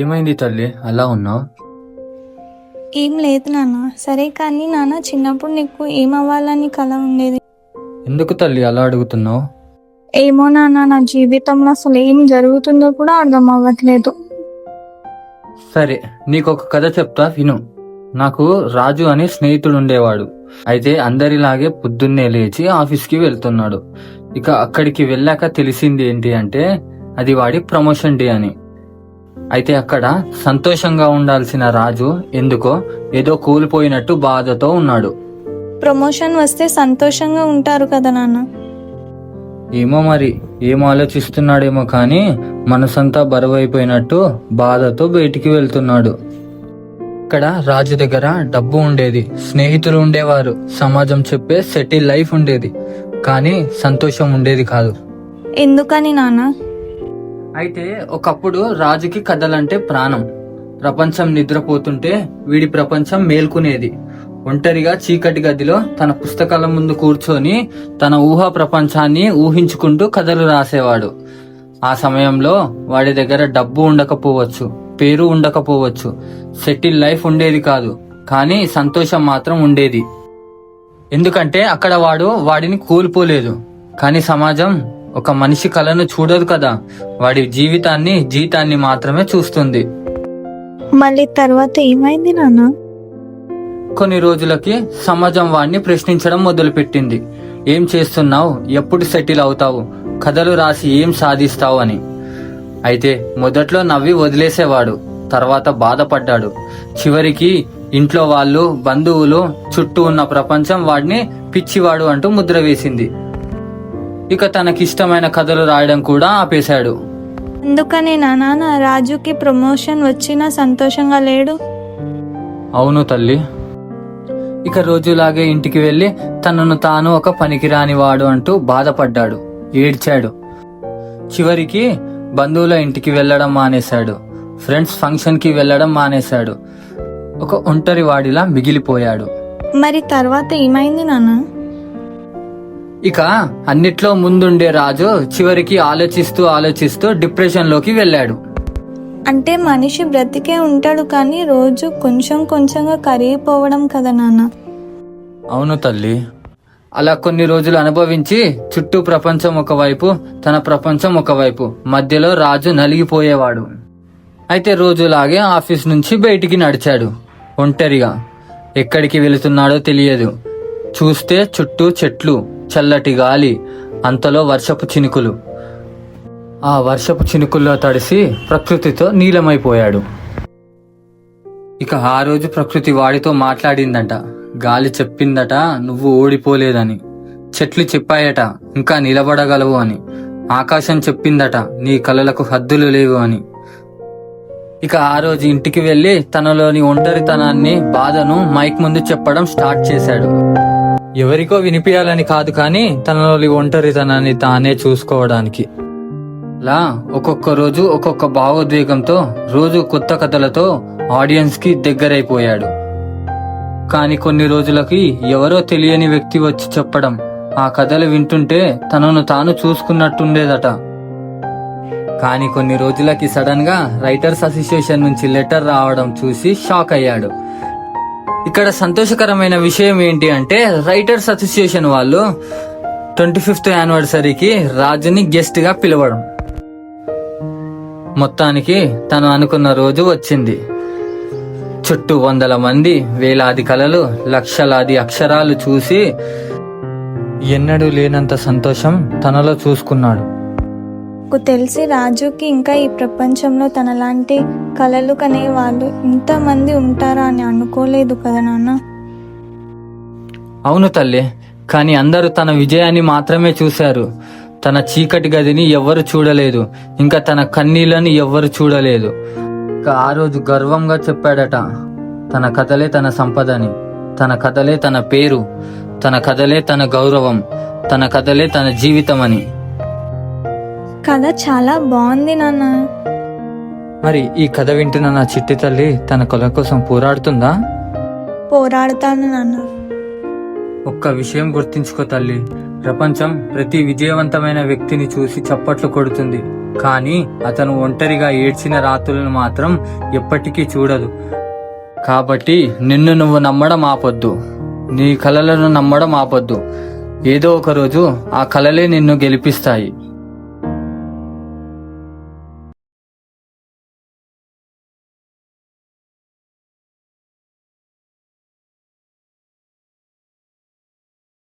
ఏమైంది తల్లి, అలా ఉన్నావు? ఏం లేదు నాన్న. సరే కానీ నాన్న, చిన్నప్పుడు నీకు ఏమవ్వాలని కల ఉండేది? ఎందుకు తల్లి అలా అడుగుతున్నావు? ఏమో నాన్న, నా జీవితంలో అసలు ఏం జరుగుతుందో కూడా అర్థం అవ్వట్లేదు. సరే, నీకు ఒక కథ చెప్తా విను. నాకు రాజు అనే స్నేహితుడు ఉండేవాడు. అయితే అందరిలాగే పొద్దున్నే లేచి ఆఫీస్కి వెళ్తున్నాడు. ఇక అక్కడికి వెళ్ళాక తెలిసింది ఏంటి అంటే అది వాడి ప్రమోషన్ డే అని. అయితే అక్కడ సంతోషంగా ఉండాల్సిన రాజు ఎందుకో ఏదో కోల్పోయినట్టు బాధతో ఉన్నాడు. ప్రమోషన్ వస్తే సంతోషంగా ఉంటారు కదా నాన్న. ఏమో మరి ఏం ఆలోచిస్తున్నాడేమో కానీ మనసంతా బరువైపోయినట్టు బాధతో బయటికి వెళ్తున్నాడు. ఇక్కడ రాజు దగ్గర డబ్బు ఉండేది, స్నేహితులు ఉండేవారు, సమాజం చెప్పే సెటిల్ లైఫ్ ఉండేది, కానీ సంతోషం ఉండేది కాదు. ఎందుకని నాన్న? అయితే ఒకప్పుడు రాజుకి కథలంటే ప్రాణం. ప్రపంచం నిద్రపోతుంటే వీడి ప్రపంచం మేల్కునేది. ఒంటరిగా చీకటి గదిలో తన పుస్తకాల ముందు కూర్చొని తన ఊహా ప్రపంచాన్ని ఊహించుకుంటూ కథలు రాసేవాడు. ఆ సమయంలో వాడి దగ్గర డబ్బు ఉండకపోవచ్చు, పేరు ఉండకపోవచ్చు, సెటిల్ లైఫ్ ఉండేది కాదు, కానీ సంతోషం మాత్రం ఉండేది. ఎందుకంటే అక్కడ వాడిని కోల్పోలేదు. కానీ సమాజం ఒక మనిషి కళను చూడదు కదా, వాడి జీతాన్ని మాత్రమే చూస్తుంది. మళ్ళీ తర్వాత ఏమైంది నాన్న? కొన్ని రోజులకి సమాజం వాడిని ప్రశ్నించడం మొదలుపెట్టింది. ఏం చేస్తున్నావు, ఎప్పుడు సెటిల్ అవుతావు, కథలు రాసి ఏం సాధిస్తావు అని. అయితే మొదట్లో నవ్వి వదిలేసేవాడు, తర్వాత బాధపడ్డాడు. చివరికి ఇంట్లో వాళ్ళు, బంధువులు, చుట్టూ ఉన్న ప్రపంచం వాడిని పిచ్చివాడు అంటూ ముద్ర వేసింది. ఇక తనకిష్టమైన కథలు రాయడం కూడా ఆపేశాడు. అందుకని నాన్న రాజుకి ప్రమోషన్ వచ్చినా సంతోషంగా లేడు. అవును తల్లి. ఇక రోజులాగే ఇంటికి వెళ్లి తనను తాను ఒక పనికిరాని వాడు అంటూ బాధపడ్డాడు, ఏడ్చాడు. చివరికి బంధువుల ఇంటికి వెళ్లడం మానేశాడు, ఫ్రెండ్స్ ఫంక్షన్ కి వెళ్లడం మానేశాడు. ఒక ఒంటరి వాడిలా మిగిలిపోయాడు. మరి తర్వాత ఏమైంది నాన్న? ఇక అన్నిట్లో ముందుండే రాజు చివరికి ఆలోచిస్తూ డిప్రెషన్ లోకి వెళ్ళాడు. అంటే మనిషి బ్రతికే ఉంటాడు కానీ రోజు కొంచెం కొంచెంగా కరిగిపోవడం కదా నాన్న. అవును తల్లి. అలా కొన్ని రోజులు అనుభవించి చుట్టూ ప్రపంచం ఒకవైపు, తన ప్రపంచం ఒకవైపు, మధ్యలో రాజు నలిగిపోయేవాడు. అయితే రోజులాగే ఆఫీస్ నుంచి బయటికి నడిచాడు, ఒంటరిగా. ఎక్కడికి వెళుతున్నాడో తెలియదు. చూస్తే చుట్టూ చెట్లు, చల్లటి గాలి, అంతలో వర్షపు చినుకులు. ఆ వర్షపు చినుకుల్లో తడిసి ప్రకృతితో నీలమైపోయాడు. ఇక ఆ రోజు ప్రకృతి వాడితో మాట్లాడిందట. గాలి చెప్పిందట నువ్వు ఓడిపోలేదని. చెట్లు చెప్పాయట ఇంకా నిలబడగలవు అని. ఆకాశం చెప్పిందట నీ కలలకు హద్దులు లేవు అని. ఇక ఆ రోజు ఇంటికి వెళ్లి తనలోని ఒంటరితనాన్ని, బాధను మైక్ ముందు చెప్పడం స్టార్ట్ చేశాడు. ఎవరికో వినిపించాలని కాదు, కానీ తనలోని ఒంటరితనాన్ని తానే చూసుకోవడానికి. అలా ఒక్కొక్క రోజు ఒక్కొక్క భావోద్వేగంతో, రోజు కొత్త కథలతో ఆడియన్స్ కి దగ్గరైపోయాడు. కానీ కొన్ని రోజులకి ఎవరో తెలియని వ్యక్తి వచ్చి చెప్పడం, ఆ కథలు వింటుంటే తనను తాను చూసుకున్నట్టుండేదట. కానీ కొన్ని రోజులకి సడన్ గా రైటర్స్ అసోసియేషన్ నుంచి లెటర్ రావడం చూసి షాక్ అయ్యాడు. ఇక్కడ సంతోషకరమైన విషయం ఏంటి అంటే రైటర్స్ అసోసియేషన్ వాళ్ళు 25th యానివర్సరీకి రాజుని గెస్ట్ గా పిలవడం. మొత్తానికి తను అనుకున్న రోజు వచ్చింది. చుట్టూ 100 మంది, వేలాది కళలు, లక్షలాది అక్షరాలు చూసి ఎన్నడూ లేనంత సంతోషం తనలో చూసుకున్నాడు. నాకు తెలిసి రాజుకి ఇంకా ఈ ప్రపంచంలో తనలాంటి కలలు కనే వాళ్ళు ఇంతమంది ఉంటారా అని అనుకోలేదు కదా నాన్న. అవును తల్లి. కానీ అందరూ తన విజయాన్ని మాత్రమే చూశారు. తన చీకటి గదిని ఎవ్వరు చూడలేదు, ఇంకా తన కన్నీళ్ళని ఎవ్వరు చూడలేదు. ఇక ఆ రోజు గర్వంగా చెప్పాడట, తన కథలే తన సంపదని, తన కథలే తన పేరు, తన కథలే తన గౌరవం, తన కథలే తన జీవితం అని. కథ చాలా బాగుంది నాన్న. మరి ఈ కథ వింటున్న నా చిట్టి తల్లి తన కళ కోసం పోరాడుతుందా? పోరాడుతాను నాన్న. ఒక్క విషయం గుర్తించుకో తల్లి, ప్రపంచం ప్రతి విజయవంతమైన వ్యక్తిని చూసి చప్పట్లు కొడుతుంది, కానీ అతను ఒంటరిగా ఏడ్చిన రాత్రులను మాత్రం ఎప్పటికీ చూడదు. కాబట్టి నిన్ను నువ్వు నమ్మడం ఆపొద్దు, నీ కలలను నమ్మడం ఆపొద్దు. ఏదో ఒక రోజు ఆ కలలే నిన్ను గెలిపిస్తాయి.